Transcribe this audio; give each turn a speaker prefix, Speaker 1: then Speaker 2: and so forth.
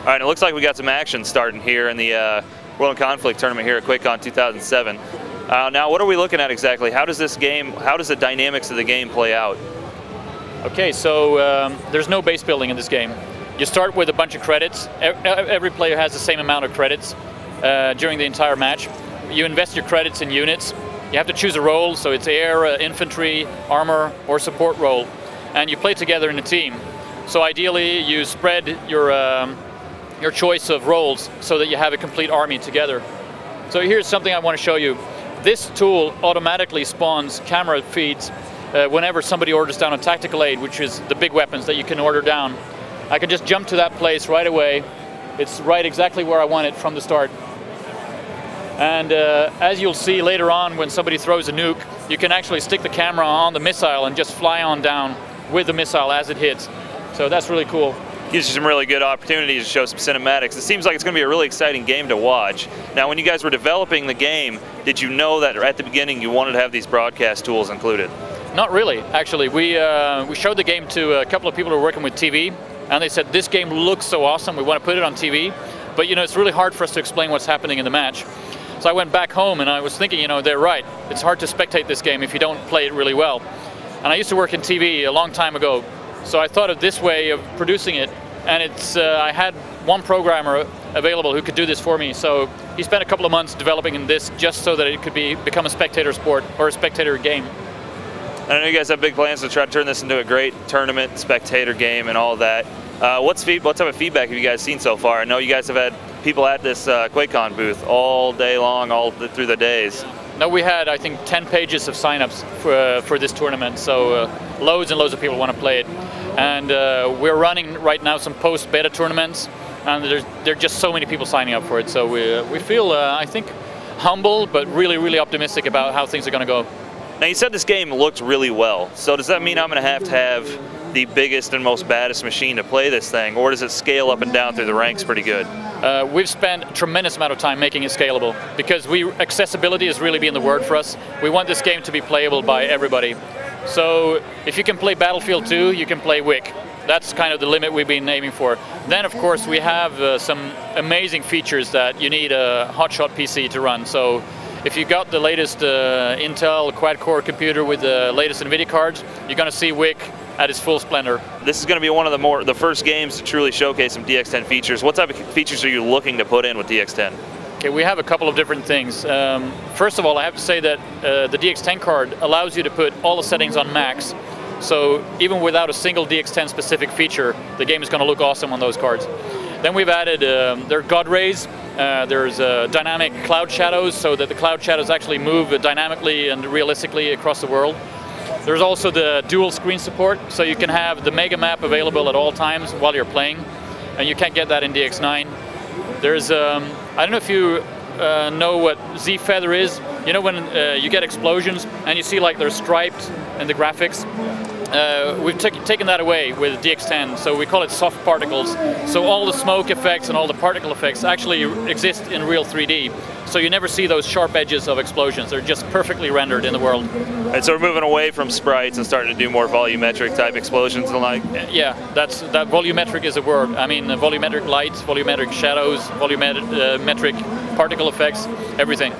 Speaker 1: All right, it looks like we got some action starting here in the World in Conflict tournament here at QuakeCon 2007. Now, what are we looking at exactly? How does this game, how does the dynamics of the game play out?
Speaker 2: Okay, so there's no base building in this game. You start with a bunch of credits. Every player has the same amount of credits during the entire match. You invest your credits in units. You have to choose a role, so it's air, infantry, armor, or support role. And you play together in a team. So ideally, you spread your choice of roles so that you have a complete army together. So here's something I want to show you. This tool automatically spawns camera feeds whenever somebody orders down a tactical aid, which is the big weapons that you can order down. I can just jump to that place right away. It's right exactly where I want it from the start. And as you'll see later on, when somebody throws a nuke, you can actually stick the camera on the missile and just fly on down with the missile as it hits. So that's really cool.
Speaker 1: Gives you some really good opportunities to show some cinematics. It seems like it's going to be a really exciting game to watch. Now, when you guys were developing the game, did you know that at the beginning you wanted to have these broadcast tools included?
Speaker 2: Not really, actually. We showed the game to a couple of people who are working with TV, and they said, this game looks so awesome, we want to put it on TV, but you know, it's really hard for us to explain what's happening in the match. So I went back home and I was thinking, you know, they're right. It's hard to spectate this game if you don't play it really well. And I used to work in TV a long time ago, so I thought of this way of producing it, and it's I had one programmer available who could do this for me, so he spent a couple of months developing this just so that it could become a spectator sport or a spectator game.
Speaker 1: I know you guys have big plans to try to turn this into a great tournament, spectator game and all of that. What type of feedback have you guys seen so far? I know you guys have had people at this QuakeCon booth all day long, through the days.
Speaker 2: No, we had, I think, 10 pages of signups for this tournament, so loads and loads of people want to play it. And we're running right now some post-beta tournaments, and there are just so many people signing up for it. So we feel, I think, humble, but really, really optimistic about how things are going to go.
Speaker 1: Now, you said this game looked really well, so does that mean I'm going to have the biggest and most baddest machine to play this thing, or does it scale up and down through the ranks pretty good?
Speaker 2: We've spent a tremendous amount of time making it scalable, because accessibility has really been the word for us. We want this game to be playable by everybody. So if you can play Battlefield 2, you can play WIC. That's kind of the limit we've been aiming for. Then, of course, we have some amazing features that you need a hotshot PC to run. So if you got the latest Intel quad-core computer with the latest NVIDIA cards, you're going to see WIC at its full splendor. This
Speaker 1: is going to be one of the first games to truly showcase some DX10 features. What type of features are you looking to put in with DX10?
Speaker 2: Okay, we have a couple of different things. First of all, I have to say that the DX10 card allows you to put all the settings on max. So even without a single DX10 specific feature, the game is going to look awesome on those cards. Then we've added, there are God rays, there's dynamic cloud shadows, so that the cloud shadows actually move dynamically and realistically across the world. There's also the dual screen support, so you can have the mega map available at all times while you're playing, and you can't get that in DX9. There's, I don't know if you know what Z-Feather is. You know when you get explosions and you see like they're striped in the graphics? We've taken that away with DX10, so we call it soft particles. So all the smoke effects and all the particle effects actually exist in real 3D. So you never see those sharp edges of explosions. They're just perfectly rendered in the world.
Speaker 1: And so we're moving away from sprites and starting to do more volumetric type explosions and the like?
Speaker 2: Yeah, that volumetric is a word. I mean, volumetric lights, volumetric shadows, volumetric particle effects, everything.